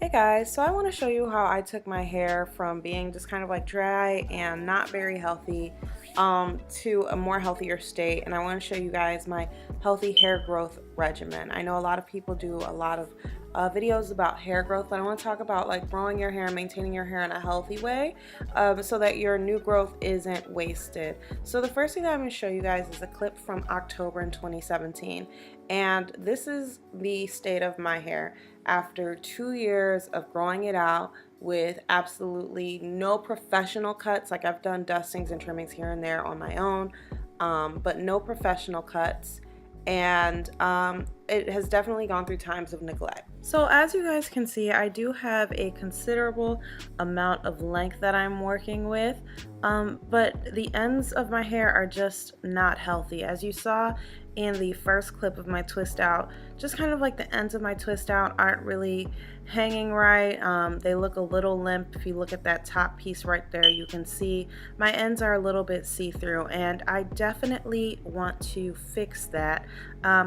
Hey guys, so I want to show you how I took my hair from being just kind of like dry and not very healthy to a more healthier state, and I want to show you guys my healthy hair growth regimen. I know a lot of people do a lot of videos about hair growth, but I want to talk about like growing your hair, maintaining your hair in a healthy way so that your new growth isn't wasted. So the first thing that I'm going to show you guys is a clip from October in 2017, and this is the state of my hair after 2 years of growing it out with absolutely no professional cuts. Like, I've done dustings and trimmings here and there on my own, but no professional cuts. And it has definitely gone through times of neglect. So as you guys can see, I do have a considerable amount of length that I'm working with, but the ends of my hair are just not healthy. As you saw in the first clip of my twist out, just kind of like the ends of my twist out aren't really hanging right. They look a little limp. If you look at that top piece right there, you can see my ends are a little bit see-through, and I definitely want to fix that.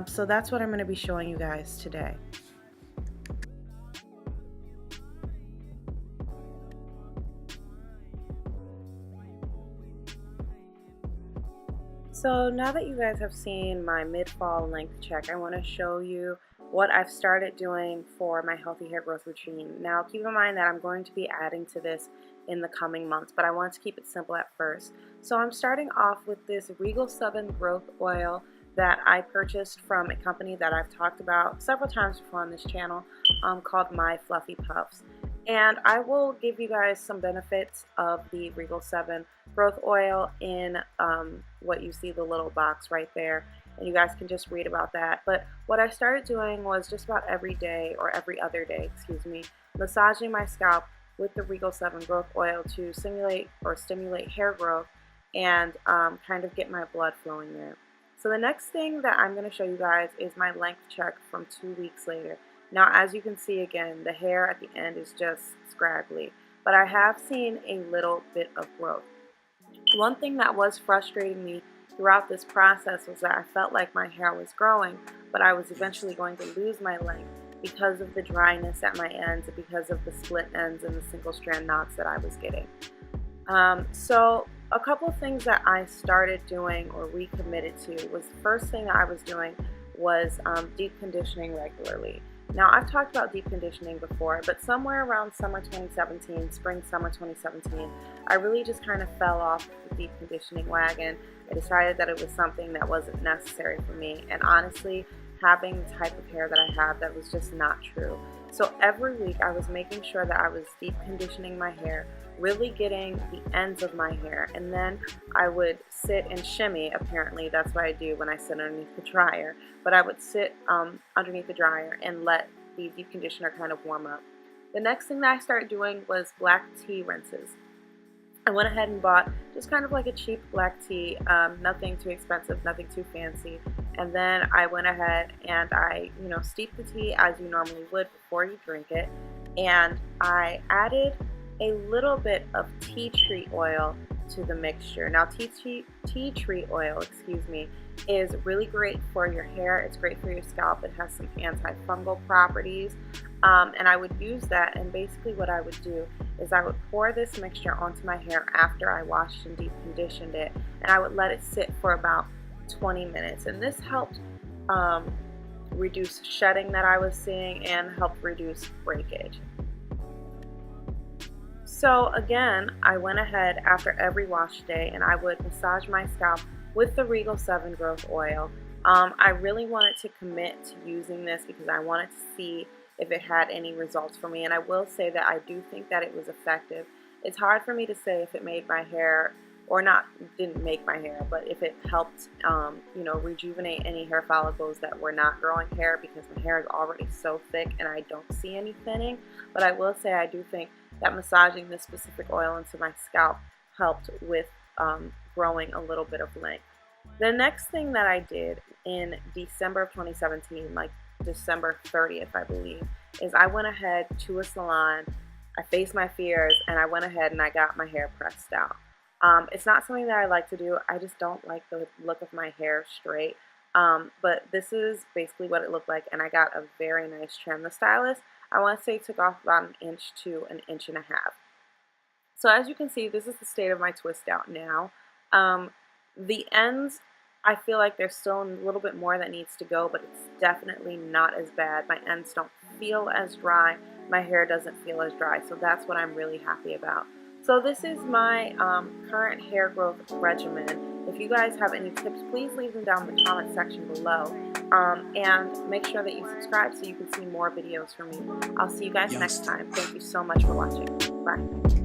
So that's what I'm going to be showing you guys today. So now that you guys have seen my mid-fall length check, I want to show you what I've started doing for my healthy hair growth routine. Now keep in mind that I'm going to be adding to this in the coming months, but I want to keep it simple at first. So I'm starting off with this Regal 7 growth oil that I purchased from a company that I've talked about several times before on this channel, called My Fluffy Puffs. And I will give you guys some benefits of the Regal 7 growth oil in what you see the little box right there, and you guys can just read about that. But what I started doing was just about every day, or every other day, excuse me, massaging my scalp with the Regal 7 growth oil to simulate or stimulate hair growth and kind of get my blood flowing there. So the next thing that I'm going to show you guys is my length check from 2 weeks later. Now, as you can see, again, the hair at the end is just scraggly, but I have seen a little bit of growth. One thing that was frustrating me throughout this process was that I felt like my hair was growing, but I was eventually going to lose my length because of the dryness at my ends and because of the split ends and the single strand knots that I was getting. So a couple of things that I started doing or recommitted to was, the first thing that I was doing was deep conditioning regularly. Now, I've talked about deep conditioning before, but somewhere around summer 2017, spring, summer 2017, I really just kind of fell off the deep conditioning wagon. I decided that it was something that wasn't necessary for me, and honestly, having the type of hair that I have, that was just not true. So every week I was making sure that I was deep conditioning my hair, really getting the ends of my hair, and then I would sit and shimmy. Apparently that's what I do when I sit underneath the dryer, but I would sit underneath the dryer and let the deep conditioner kind of warm up. The next thing that I started doing was black tea rinses. I went ahead and bought just kind of like a cheap black tea, nothing too expensive, nothing too fancy. And then I went ahead and I, steeped the tea as you normally would before you drink it. And I added a little bit of tea tree oil to the mixture. Now, tea tree oil, excuse me, is really great for your hair. It's great for your scalp. It has some antifungal properties. And I would use that, and basically what I would do is I would pour this mixture onto my hair after I washed and deep conditioned it, and I would let it sit for about 20 minutes. And this helped reduce shedding that I was seeing and helped reduce breakage. So again, I went ahead after every wash day and I would massage my scalp with the Regal 7 growth oil. I really wanted to commit to using this because I wanted to see if it had any results for me, and I will say that I do think that it was effective. It's hard for me to say if it made my hair, or not, didn't make my hair, but if it helped, rejuvenate any hair follicles that were not growing hair, because my hair is already so thick and I don't see any thinning. But I will say I do think that massaging this specific oil into my scalp helped with growing a little bit of length. The next thing that I did in December of 2017, like December 30th, I believe, is I went ahead to a salon, I faced my fears, and I went ahead and I got my hair pressed out. It's not something that I like to do. I just don't like the look of my hair straight. But this is basically what it looked like, and I got a very nice trim. The stylist, I want to say, took off about an inch to an inch and a half. So as you can see, this is the state of my twist out now. The ends, I feel like there's still a little bit more that needs to go, but it's definitely not as bad. My ends don't feel as dry. My hair doesn't feel as dry, so that's what I'm really happy about. So this is my current hair growth regimen. If you guys have any tips, please leave them down in the comment section below. And make sure that you subscribe so you can see more videos from me. I'll see you guys next time. Thank you so much for watching. Bye.